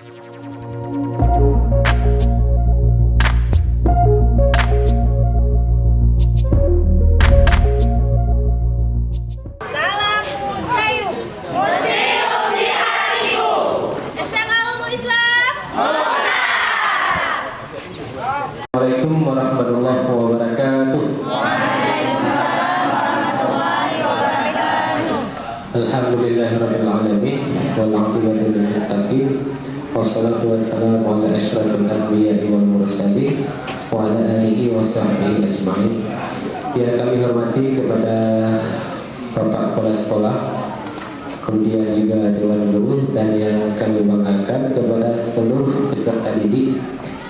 Assalamualaikum warahmatullahi wabarakatuh. Alhamdulillahirabbil alamin wal 'aqibatu lil muttaqin wassalatu wassalamu ala asyrafil anbiya'i wal mursalin wa ala alihi wa sahbihi ajma'in. Yang kami hormati kepada Bapak Kepala Sekolah, kemudian juga Dewan Guru, dan yang kami banggakan kepada seluruh peserta didik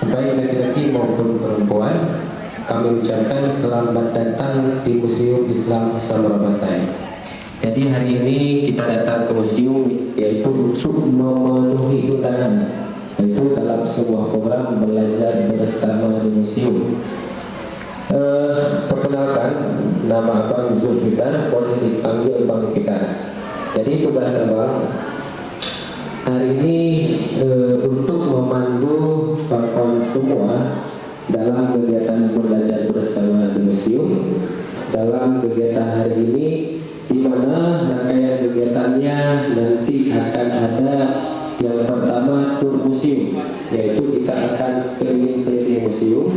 baik laki-laki maupun perempuan, kami ucapkan selamat datang di Museum Islam Samara Basai. Jadi hari ini kita datang ke museum yaitu untuk memenuhi undangan, yaitu dalam sebuah program belajar bersama di museum. Perkenalkan, nama Abang Zulfikar, boleh dipanggil Bang Fikar. Jadi tugas Abang hari ini untuk memandu kawan-kawan semua dalam kegiatan belajar bersama di museum. Dalam kegiatan hari ini, di mana rangkaian kegiatannya nanti akan ada yang pertama tur museum, yaitu kita akan keliling-keliling museum.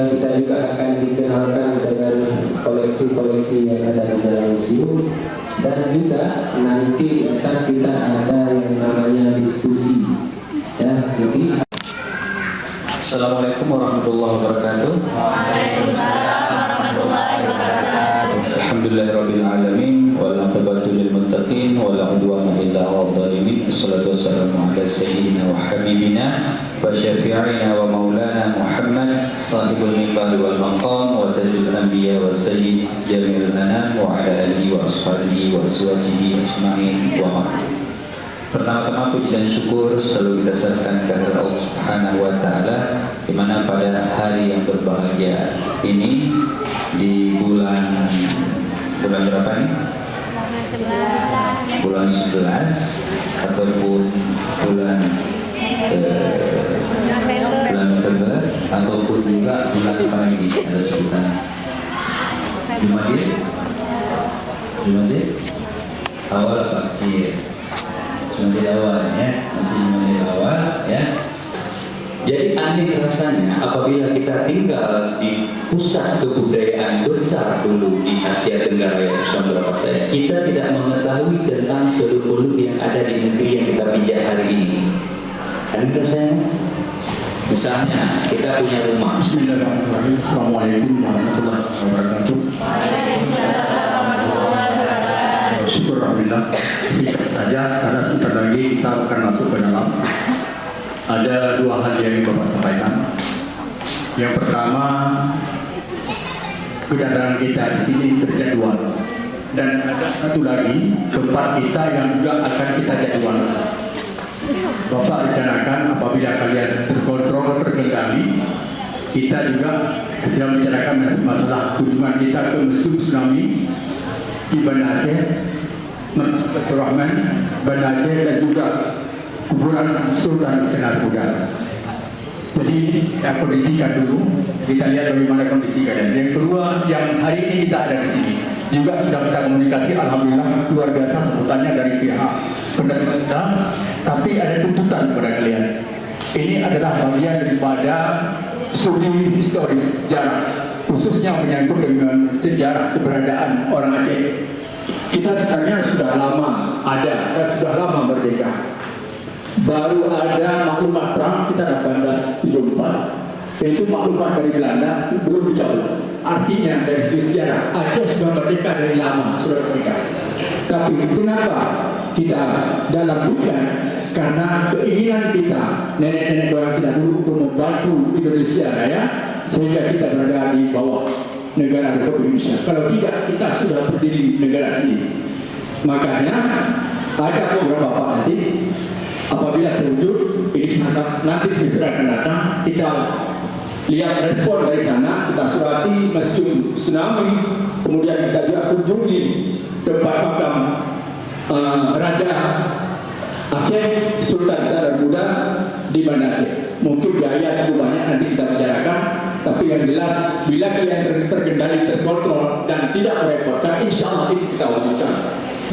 Kita juga akan dikenalkan dengan koleksi-koleksi yang ada di dalam museum, dan juga nanti di atas kita ada yang namanya diskusi. Ya, jadi Assalamualaikum warahmatullahi wabarakatuh. Waalaikumsalam warahmatullahi wabarakatuh. Alhamdulillahirabbil alamin wal 'aqibatu lil muttaqin wa la 'udwana illa 'alal zalimin. Wassalatu wassalamu ala sayyidina wa habibina wa syafi'ina wa maulana Muhammad sahibul minbar wal maqam wa tajul anbiya wa sayyid jamil anam wa ala alihi wa ashabihi wa azwajihi ajma'in wa ma'am. Pertama-tama puji dan syukur selalu kita serahkan kepada Allah Subhanahu wa taala, di mana pada hari yang berbahagia ini di bulan berapa nih? Bulan 11 ataupun bulan November ataupun juga bulan apa lagi ada sebutan Jumadil awal apa akhir? Jumadil awal ya, masih Jumadil awal ya. Jadi aneh rasanya apabila kita tinggal di pusat kebudayaan besar dulu di Asia Tenggara yaitu Samudra Pasai, kita tidak mengetahui tentang seluk-beluk yang ada di negeri yang kita pijak hari ini. Aneh rasanya. Misalnya kita punya rumah. Bismillahirrahmanirrahim. Assalamualaikum warahmatullahi wabarakatuh. Syukur alhamdulillah. Singkat saja karena sebentar lagi kita akan masuk ke dalam. Ada dua hal yang Bapak sampaikan. Yang pertama, kedatangan kita di sini terjadwal, dan ada satu lagi tempat kita yang juga akan kita jadwal. Bapak rencanakan apabila kalian terkontrol terkendali, kita juga sedang membicarakan masalah kunjungan kita ke Museum Tsunami di Banda Aceh, Masjid Fathur Rahman, Banda Aceh, dan juga kuburan Sultan Iskandar Muda. Jadi kita kondisikan dulu, kita lihat bagaimana kondisi keadaan. Yang kedua, yang hari ini kita ada di sini juga sudah kita komunikasi, alhamdulillah luar biasa sambutannya dari pihak pemerintah. Tapi ada tuntutan kepada kalian. Ini adalah bagian daripada studi historis sejarah, khususnya menyangkut dengan sejarah keberadaan orang Aceh. Kita sebenarnya sudah lama ada dan sudah lama merdeka. Baru ada maklumat perang kita dapat 1974, yaitu maklumat dari Belanda, belum dicabut. Artinya dari segi sejarah Aceh sudah merdeka dari lama, sudah merdeka. Tapi kenapa kita dalam bukan? Karena keinginan kita, nenek-nenek orang kita dulu untuk membantu Indonesia Raya, sehingga kita berada di bawah negara Republik Indonesia. Kalau tidak, kita sudah berdiri negara sendiri. Makanya ada program Bapak nanti, apabila terwujud, ini nanti semester akan datang, kita lihat respon dari sana, kita surati Museum Tsunami, kemudian kita juga kunjungi tempat makam Raja Aceh Sultan Iskandar Muda di Banda Aceh. Mungkin biaya cukup banyak nanti kita bicarakan, tapi yang jelas bila kalian terkendali, terkontrol dan tidak merepotkan, insya Allah itu kita wujudkan.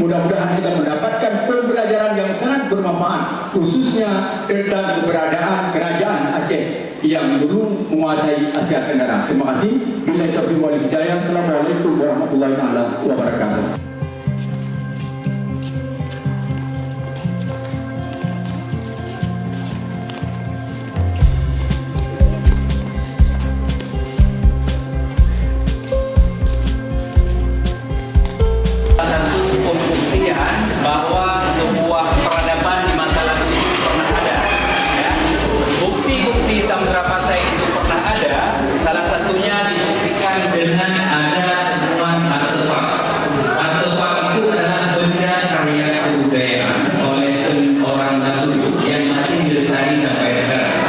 Mudah-mudahan kita mendapatkan pembelajaran yang sangat bermanfaat, khususnya tentang keberadaan kerajaan Aceh yang dulu menguasai Asia Tenggara. Terima kasih. Billahi taufiq wal hidayah. Assalamualaikum warahmatullahi wabarakatuh. Bahwa sebuah peradaban di masa lalu itu pernah ada, ya. Bukti-bukti Samudra Pasai itu pernah ada. Salah satunya dibuktikan dengan ada temuan artefak. Artefak itu adalah benda karya kebudayaan oleh orang Natuna yang masih dilestari sampai sekarang.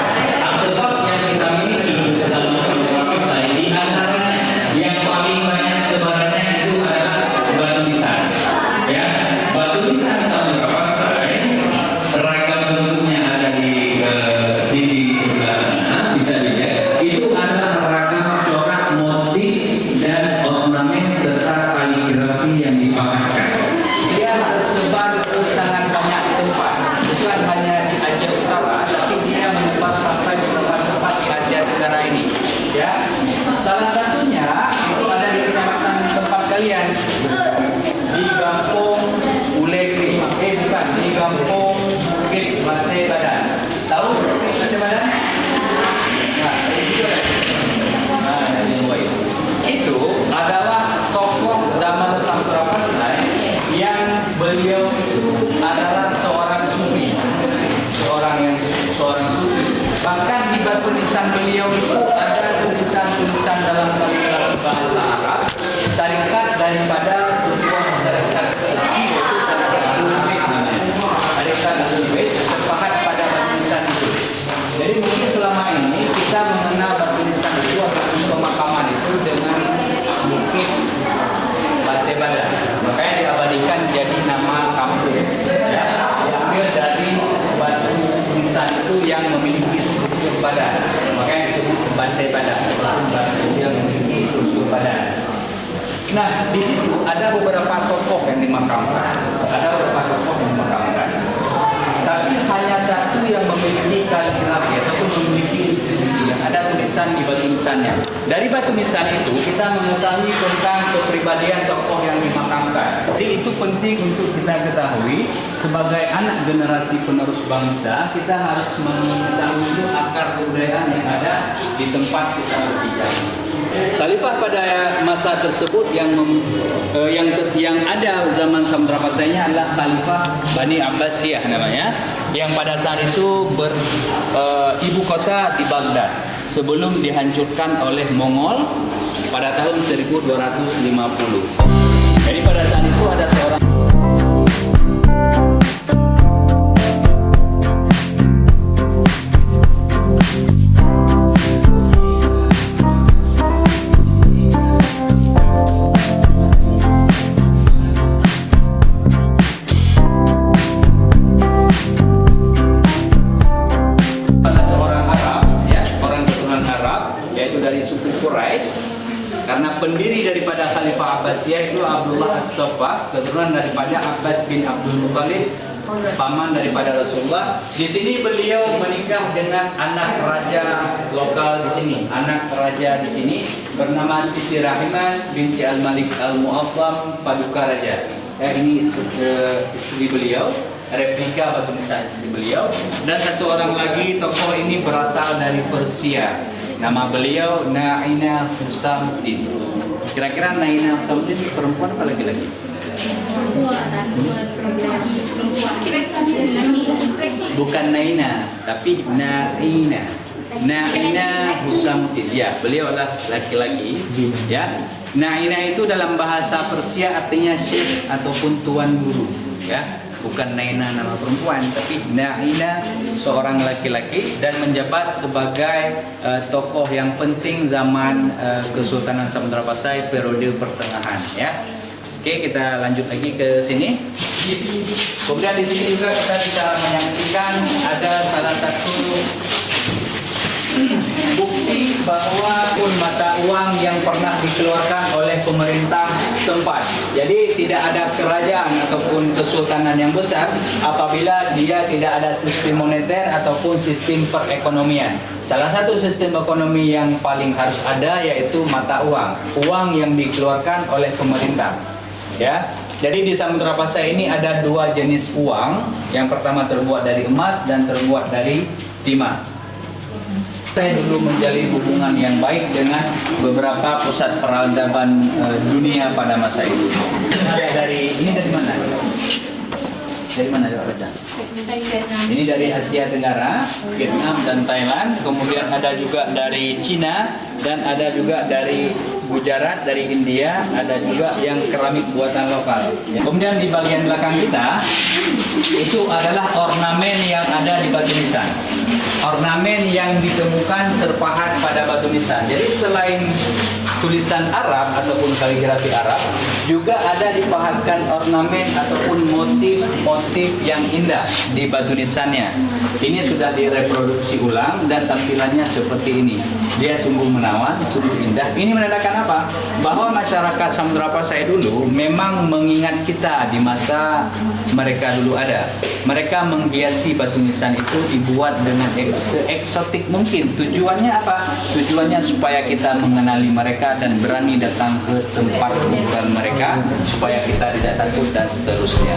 Artefak yang kita miliki dalam Samudra Pasai di antaranya yang paling banyak sebarannya itu adalah batu nisan, ya. Batu nisan Samudra Pasai beragam bentuknya ada di sebelah sana, bisa dilihat. Itu adalah ragam corak, motif dan ornamen serta kaligrafi yang dipamerkan. Dia tersebar di sangat banyak tempat, bukan hanya di Aceh Utara, tapi dia menyebar sampai di tempat-tempat di Asia Tenggara ini. Ya, salah satunya itu ada di kecamatan tempat kalian, di Kampung Ulegri, bukan, di Kampung Bukit Bate Badan. Tahu Bukit Bate Badan? Itu adalah tokoh zaman Samudra Pasai yang beliau itu adalah seorang sufi, seorang sufi. Bahkan di batu nisan beliau itu ada tulisan-tulisan dalam kaligrafi bahasa Arab, tarikat daripada sebuah tarikat Islam, yaitu tarikat Ahlul-Bait namanya. Tarikat Ahlul-Bait terpahat pada batu nisan itu. Jadi mungkin selama ini kita mengenal batu nisan itu ataupun pemakaman itu dengan Bukit Bate Badan. Makanya diabadikan jadi nama kampung. Ya, diambil dari batu nisan itu yang memiliki struktur badan. Makanya disebut Bate Badan. Batu yang memiliki struktur badan. Nah, di situ ada beberapa tokoh yang dimakamkan. Tapi hanya satu yang memiliki kaligrafi ataupun memiliki inskripsi yang ada tulisan di batu nisannya. Dari batu nisan itu kita mengetahui tentang kepribadian tokoh yang dimakamkan. Jadi itu penting untuk kita ketahui sebagai anak generasi penerus bangsa, kita harus mengetahui itu akar kebudayaan yang ada di tempat kita berpijak. Khalifah pada masa tersebut yang ada zaman Samudra Pasainya adalah Khalifah Bani Abbasiyah namanya, yang pada saat itu ibu kota di Baghdad sebelum dihancurkan oleh Mongol pada tahun 1250. Jadi pada saat itu ada seorang karena pendiri daripada Khalifah Abbasiyah itu Abdullah As-Saffah, keturunan daripada Abbas bin Abdul Muttalib, paman daripada Rasulullah. Di sini beliau menikah dengan anak raja lokal di sini. Anak raja di sini bernama Siti Rahimah binti Al-Malik Al-Mu'azzam Paduka Raja. Ini istri beliau, replika batu nisan istri beliau. Dan satu orang lagi tokoh ini berasal dari Persia. Nama beliau Naina Husamuddin. Kira-kira Naina Husamuddin perempuan apa laki-laki? Bukan Naina, tapi Naina. Naina Husamuddin. Ya, beliau adalah laki-laki. Ya, Naina itu dalam bahasa Persia artinya syekh ataupun tuan guru. Ya, bukan Naina nama perempuan, tapi Naina seorang laki-laki dan menjabat sebagai tokoh yang penting zaman Kesultanan Samudra Pasai periode pertengahan. Ya, Oke, kita lanjut lagi ke sini. Kemudian di sini juga kita bisa menyaksikan ada salah satu bukti bahwa mata uang yang pernah dikeluarkan oleh pemerintah setempat. Jadi tidak ada kerajaan ataupun kesultanan yang besar apabila dia tidak ada sistem moneter ataupun sistem perekonomian. Salah satu sistem ekonomi yang paling harus ada yaitu mata uang yang dikeluarkan oleh pemerintah. Ya. Jadi di Samudra Pasai ini ada dua jenis uang. Yang pertama terbuat dari emas dan terbuat dari timah. Saya dulu menjalin hubungan yang baik dengan beberapa pusat peradaban dunia pada masa itu. Ini dari mana? Dari mana ya, baca? Ini dari Asia Tenggara, Vietnam dan Thailand. Kemudian ada juga dari Cina dan ada juga dari Gujarat, dari India. Ada juga yang keramik buatan lokal. Kemudian di bagian belakang kita itu adalah ornamen yang ada di batu nisan. Ornamen yang ditemukan terpahat pada batu nisan. Jadi selain tulisan Arab ataupun kaligrafi Arab, juga ada dipahatkan ornamen ataupun motif yang indah di batu nisannya. Ini sudah direproduksi ulang dan tampilannya seperti ini. Dia sungguh menawan, sungguh indah. Ini menandakan apa? Bahwa masyarakat Samudra Pasai dulu memang mengingat kita di masa mereka dulu ada. Mereka menghiasi batu nisan itu dibuat dengan eksotik mungkin. Tujuannya apa? Tujuannya supaya kita mengenali mereka dan berani datang ke tempat tinggal mereka, supaya kita tidak takut dan seterusnya.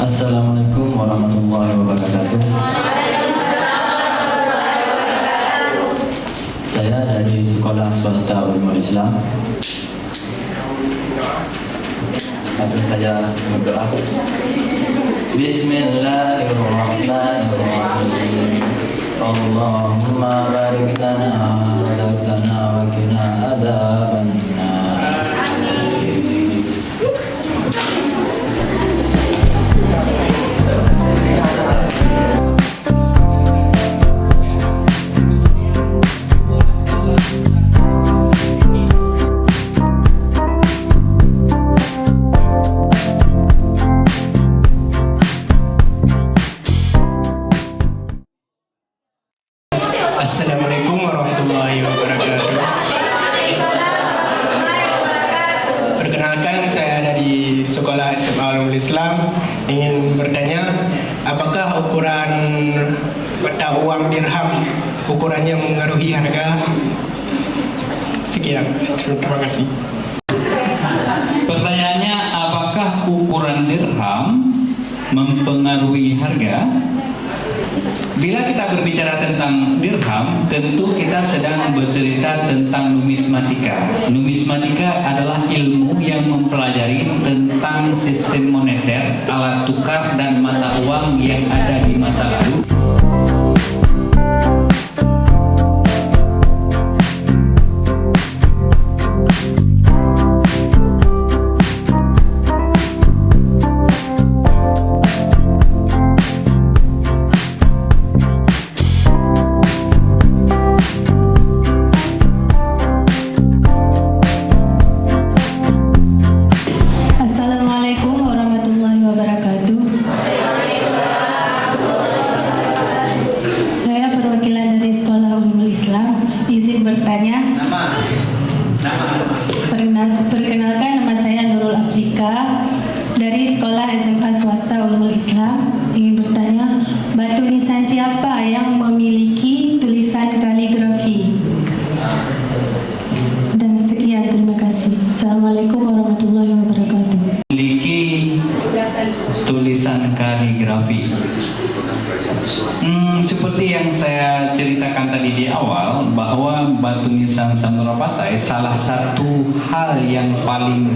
Assalamualaikum warahmatullahi wabarakatuh. Saya dari Sekolah Swasta Ulumul Islam. Langsung saja berdoa. Bismillahirrahmanirrahim. Allahumma barik lana wa razaqna wa qina adzabannar. Assalamualaikum warahmatullahi wabarakatuh. Perkenalkan, saya dari Sekolah SMA Ulumul Islam. Ingin bertanya, apakah ukuran mata uang dirham ukurannya mengaruhi harga? Sekian, terima kasih. Pertanyaannya, apakah ukuran dirham mempengaruhi harga? Bila kita berbicara tentang dirham, tentu kita sedang bercerita tentang numismatika. Numismatika adalah ilmu yang mempelajari tentang sistem moneter, alat tukar, dan mata uang yang ada di masa lalu. izin bertanya. Nama. Perkenalkan, nama saya Nurul Afrika dari Sekolah SMA Swasta Ulumul Islam. Ingin bertanya, batu nisan siapa yang memiliki tulisan kaligrafi? Dan sekian, terima kasih. Assalamualaikum warahmatullahi wabarakatuh. Memiliki tulisan kaligrafi. Seperti yang saya ceritakan tadi di awal, bahwa batu nisan Samudra Pasai salah satu hal yang paling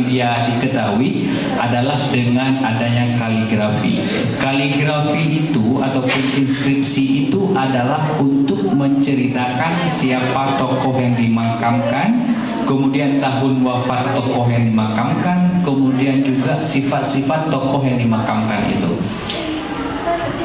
dia diketahui adalah dengan adanya kaligrafi. Kaligrafi itu ataupun inskripsi itu adalah untuk menceritakan siapa tokoh yang dimakamkan, kemudian tahun wafat tokoh yang dimakamkan, kemudian juga sifat-sifat tokoh yang dimakamkan itu.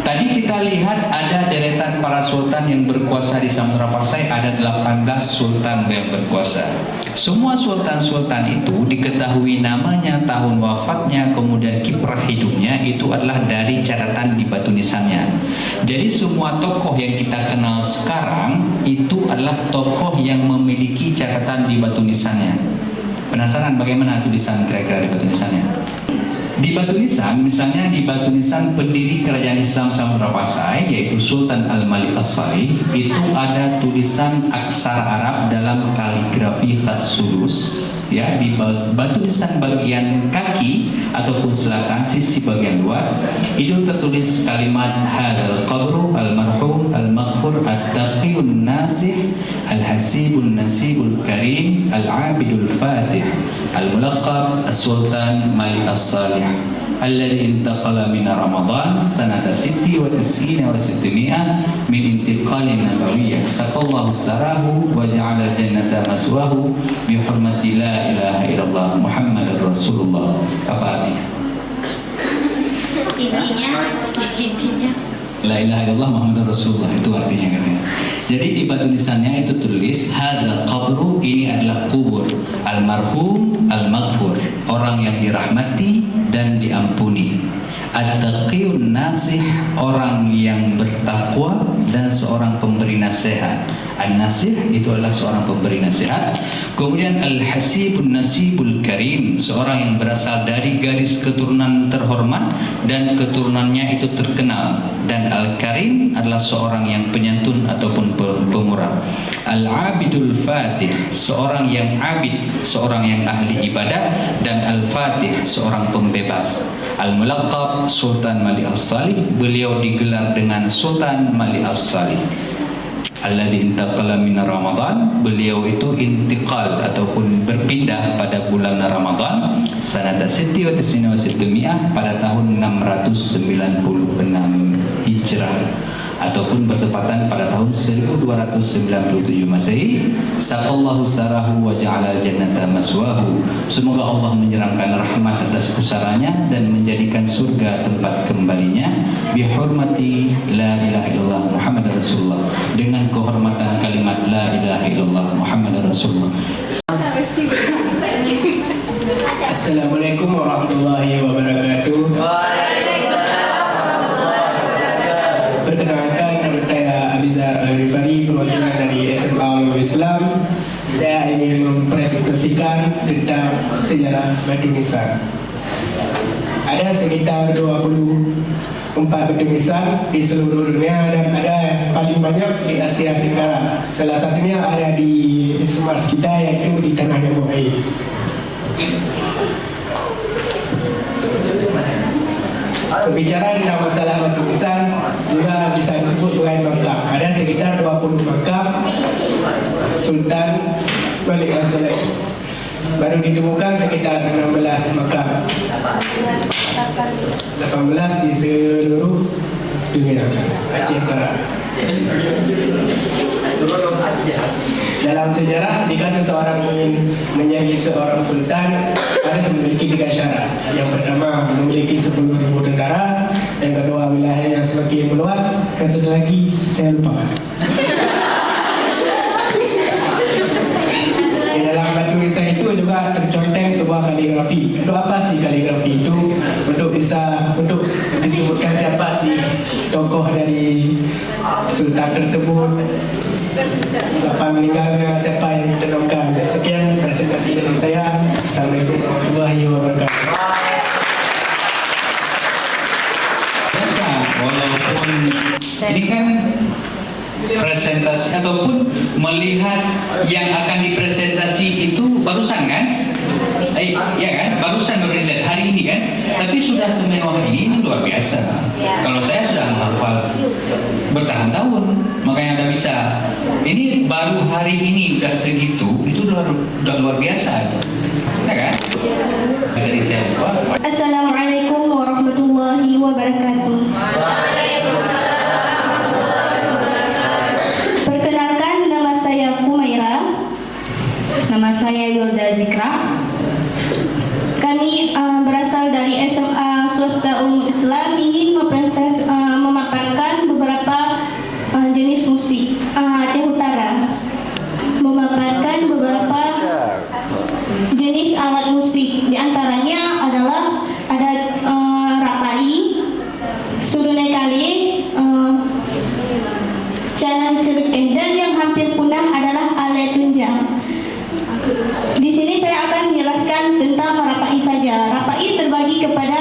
Tadi kita lihat ada deretan para sultan yang berkuasa di Samudra Pasai, ada 18 sultan yang berkuasa. Semua sultan-sultan itu diketahui namanya, tahun wafatnya, kemudian kiprah hidupnya itu adalah dari catatan di batu nisannya. Jadi semua tokoh yang kita kenal sekarang itu adalah tokoh yang memiliki catatan di batu nisannya. Penasaran bagaimana tulisan kira-kira di batu nisannya? Di batu nisan, misalnya di batu nisan pendiri kerajaan Islam Samudra Pasai, yaitu Sultan Al-Malik As-Salih, itu ada tulisan aksara Arab dalam kaligrafi khas sulus. Ya, di batu nisan bagian kaki ataupun selatan sisi bagian luar itu tertulis kalimat hadzal qabru al-marhum al-maghfur at-taqiyun nasih al-hasibun nasibul karim al-abidul fatih al-mulaqab as-sultan Malik As-Salih alladhi intaqala min Ramadan sanata 96 wa 600 min intiqalin nabawiyyah saqallahu sarahu wa ja'ala jannata maswahu bi hurmati la ilaha illallah Muhammadar Rasulullah. Apa artinya? Intinya La ilaha illallah Muhammadar Rasulullah, itu artinya katanya. Jadi di batu nisannya itu tulis hazal qabru, ini adalah kubur almarhum al-maghfur, orang yang dirahmati dan diampuni. At-taqiyun nasih, orang yang bertakwa dan seorang pemberi nasihat. An-nasih itu adalah seorang pemberi nasihat. Kemudian al-hasibun nasibul karim, seorang yang berasal dari garis keturunan terhormat dan keturunannya itu terkenal. Dan al-karim adalah seorang yang penyantun ataupun pemurah. Al-abidul fatih, seorang yang abid, seorang yang ahli ibadah. Dan al-fatih, seorang pembebas. Al-mulaqab Sultan Malik As-Salih, beliau digelar dengan Sultan Malik As-Salih. Alladzi intaqala min Ramadan, beliau itu intiqal ataupun berpindah pada bulan Ramadan sanata 96 pada tahun 696 Hijrah ataupun bertepatan pada tahun 1297 Masehi. Saqallahu sarahu wa ja'ala jannata maswahu. Semoga Allah menyiramkan rahmat atas pusaranya dan menjadikan surga tempat kembalinya. Bihormati la ilaha illallah Muhammadar Rasulullah, dengan kehormatan kalimat la ilaha illallah Muhammadar Rasulullah. Assalamualaikum warahmatullahi wabarakatuh. Perkenalkan, nama saya Abizar Al-Rifari, perwakilan dari SMA Ulumul Islam. Saya ingin mempresentasikan tentang sejarah batu nisan. Ada sekitar 24 batu nisan di seluruh dunia dan ada paling banyak di Asia Tenggara. Salah satunya ada di Semas kita, yaitu di Tanah Nyamuk Air. Berbicara tentang masalah batu nisan juga bisa disebut dengan makam. Ada sekitar 20 makam Sultan Malik As-Salih. Baru ditemukan sekitar 16 makam, 18 di seluruh dunia Aceh Barat. Dalam sejarah, jika seseorang ingin menjadi seorang sultan, harus memiliki 3 syarat. Yang pertama, memiliki 10.000 tentara. Yang kedua, wilayah yang semakin meluas. Dan satu lagi, saya lupa. Di dalam batu nisan itu juga terconteng sebuah kaligrafi. Untuk apa sih kaligrafi itu? Untuk disebutkan siapa sih tokoh dari sultan tersebut, Selepas meninggalnya siapa yang ditentukan. Sekian presentasi dari saya. Assalamualaikum warahmatullahi wabarakatuh. Biasa, walaupun ini kan presentasi ataupun melihat yang akan dipresentasi itu barusan kan? Ya kan? Barusan baru dilihat hari ini kan? Tapi sudah semewah ini luar biasa. Kalau saya sudah menghafal bertahun-tahun, makanya udah bisa. Ini baru hari ini udah segitu, itu udah luar biasa itu. Ya kan? Dari saya. Assalamualaikum warahmatullahi wabarakatuh. Perkenalkan, nama saya Kumaira. Nama saya Yolda Zikra. Kami berasal dari SMA Swasta Ulumul Islam, ingin memaparkan beberapa jenis musik Aceh Utara. Memaparkan beberapa jenis alat musik. Di antaranya adalah ada rapai, surunai kali, canan cerkeh, dan yang hampir punah adalah alat tunjang. Di sini saya akan menjelaskan tentang rapai saja. Rapai terbagi kepada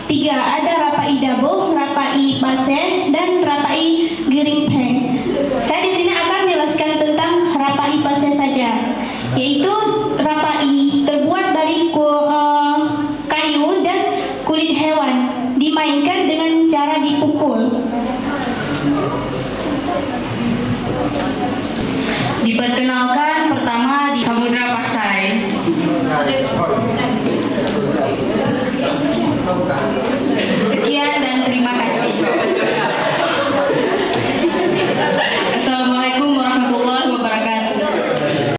3. Ada rapai dabuh, rapai paseh, dan rapai gerimpeng. Saya di sini akan menjelaskan tentang rapai paseh saja, yaitu rapai terbuat dari kayu dan kulit hewan, dimainkan dengan cara dipukul. Diperkenalkan pertama di Samudra Pasai. Sekian dan terima kasih. Assalamualaikum warahmatullahi wabarakatuh.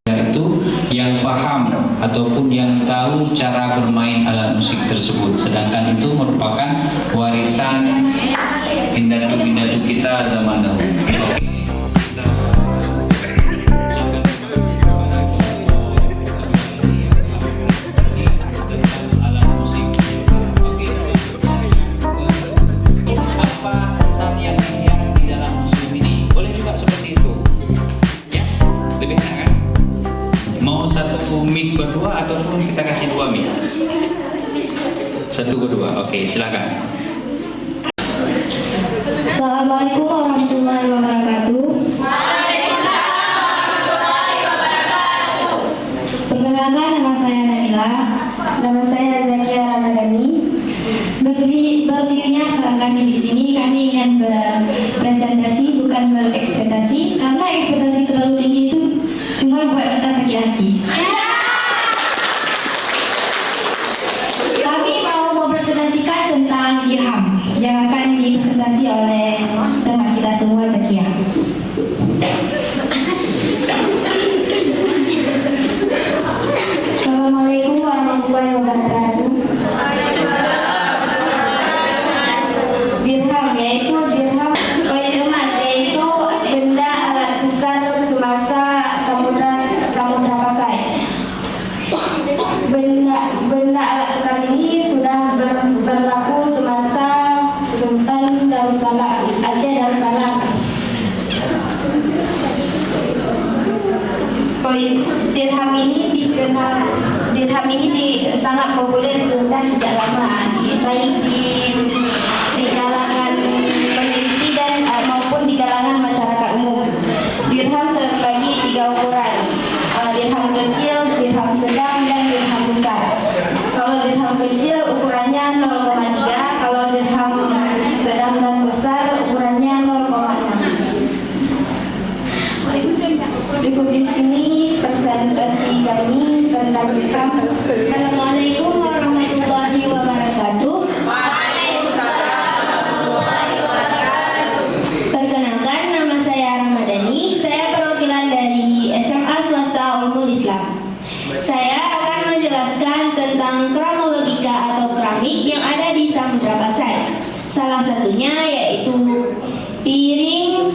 Itu yang paham ataupun yang tahu cara bermain alat musik tersebut, sedangkan itu merupakan warisan pindatu-pindatu kita zaman dahulu. Apa kesan yang dilihat di dalam museum ini? Boleh juga seperti itu. Ya, lebih enak kan? Mau satu mic berdua ataupun kita kasih 2 mic? 1 berdua, oke, silakan. Assalamualaikum warahmatullahi wabarakatuh. Perkenalkan, nama saya Nabila. Nama saya Zakia Ramadhani. Berdirinya saat kami di sini, kami ingin berpresentasi bukan berekspektasi, karena ekspektasi terlalu tinggi itu cuma buat kita sakit hati. Kami mau mempresentasikan tentang dirham yang akan dipresentasi oleh teman kita semua, Zakia. Assalamualaikum warahmatullahi wabarakatuh. Dirham yaitu koin emas, yaitu benda alat tukar semasa samudra Pasai. Benda alat tukar ini sudah berlaku semasa Sultan Aceh Darussalam. Koin dirham ini sangat populer sudah sejak lama, baik di kalangan peneliti dan maupun di kalangan masyarakat umum. Dirham terbagi 3 ukuran, dirham kecil, dirham sedang, dan dirham besar. Kalau dirham kecil ukurannya 0,3, kalau dirham sedang dan besar ukurannya 0,6. Cukup di sini presentasi kami tentang dirham. Assalamualaikum warahmatullahi wabarakatuh. Perkenalkan, nama saya Ramadhani. Saya perwakilan dari SMA Swasta Ulumul Islam. Saya akan menjelaskan tentang kronologika atau keramik yang ada di Samudra Pasai. Salah satunya yaitu piring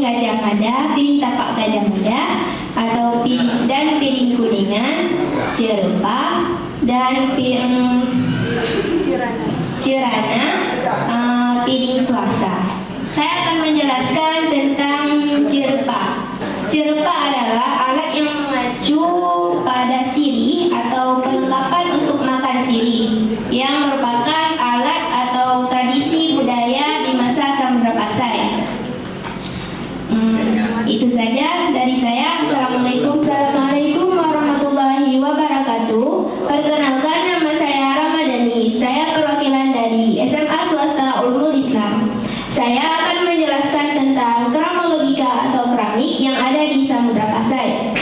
Gajah Mada, piring tapak Gajah Mada, atau piring kuningan, cerpa, dan piring cirana, piring swasta. Saya akan menjelaskan tentang cerpa. Cerpa adalah alat yang mengacu pada sirih atau perlengkapan untuk makan sirih yang merupakan alat atau tradisi budaya di masa Samudra Pasai. Itu saja dari saya. Assalamualaikum warahmatullahi wabarakatuh. Perkenalkan, nama saya Ramadhani. Saya perwakilan dari SMA Swasta Ulumul Islam. Saya akan menjelaskan tentang kramologika atau keramik yang ada di Samudra Pasai.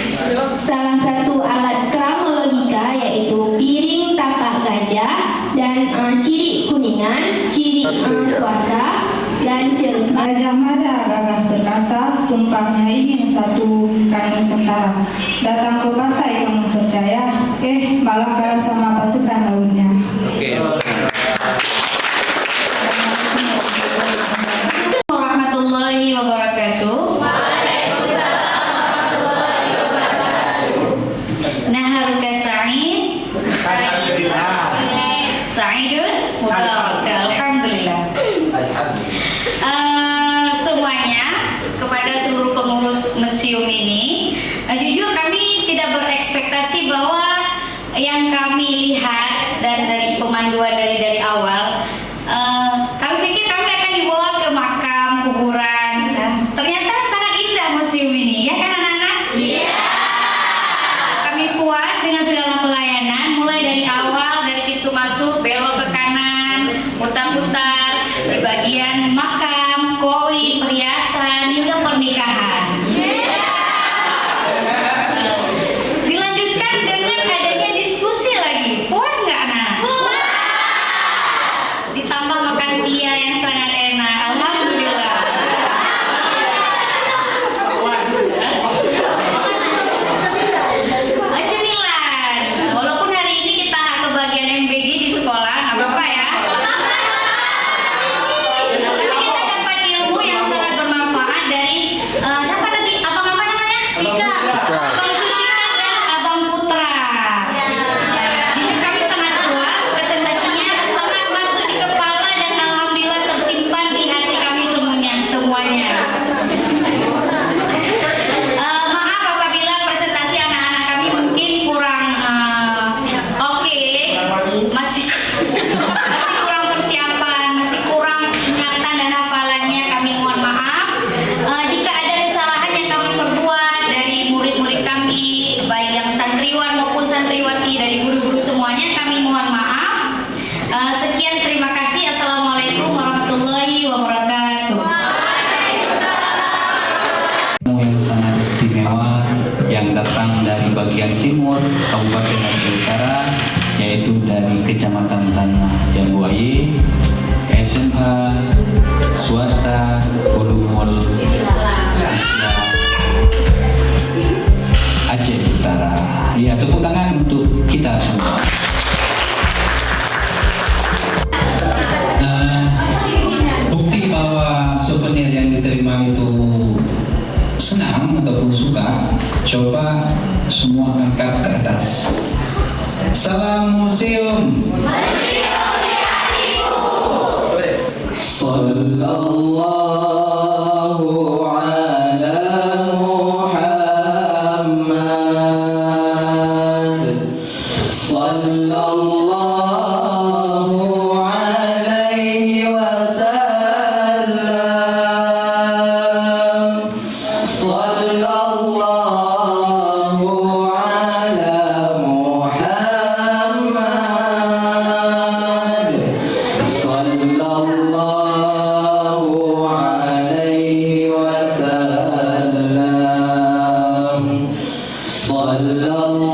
Salah satu alat kramologika yaitu piring tapak gajah dan ciri kuningan, ciri swasta dan cerpa. Gajah Mada gagah perkasa, sumpahnya ingin satu kami sentara. Datang ke Pasai penuh percaya, malah kalah sama pasukan lautnya. Warahmatullahi wabarakatuh. Naharuka Sa'id. Sa'idun Mubarak. Alhamdulillah. Semuanya, kepada seluruh pengurus museum ini, jujur kami tidak berekspektasi bahwa yang kami lihat dan dari pemanduan dari awal, kami pikir kami akan dibawa ke makam, kuburan. Ternyata sangat indah museum ini, ya kan anak-anak? Iya. Kami puas dengan segala pelayanan, mulai dari awal, dari pintu masuk, belok ke kanan, putar-putar, di bagian makam, koin, perhiasan, hingga pernikahan. Dilanjutkan dengan adanya diskusi lagi. Puas nggak anak? Puas. Ditambah makan siang yang sangat enak. Alhamdulillah. Cemilan. Walaupun hari ini kita nggak kebagian MBG di sekolah, nggak apa-apa ya. Tapi kita dapat ilmu yang sangat bermanfaat dari siapa tadi? Abang apa namanya? Vika. Abang Sufika dan Abang Putra. Jujur kami sangat puas, presentasinya sangat masuk di kepala dan alhamdulillah tersimpan di hati kami semuanya. Maaf apabila presentasi anak-anak kami mungkin kurang oke, masih kurang persiapan, masih kurang ingatan dan hafalannya. Kami mohon maaf. Jika ada kesalahan yang kami perbuat dari murid-murid kami, baik yang santriwan maupun santriwati, dari guru-guru semuanya, kami mohon maaf. Sekian, terima kasih. Assalamualaikum warahmatullahi wabarakatuh. Yang sangat istimewa yang datang dari bagian timur Kabupaten Aceh Utara, yaitu dari Kecamatan Tanah Jambuaye, SMA Swasta Ulumul Islam Aceh Utara. Ya, tepuk tangan untuk kita semua. Bukti bahwa souvenir yang diterima itu senang ataupun suka, coba semua angkat ke atas. Salam museum. Sallallahu ala Muhammad. Sallallahu alaihi wasallam. Sallallahu ala Muhammad. Sallallahu alaihi wasallam. Sallallahu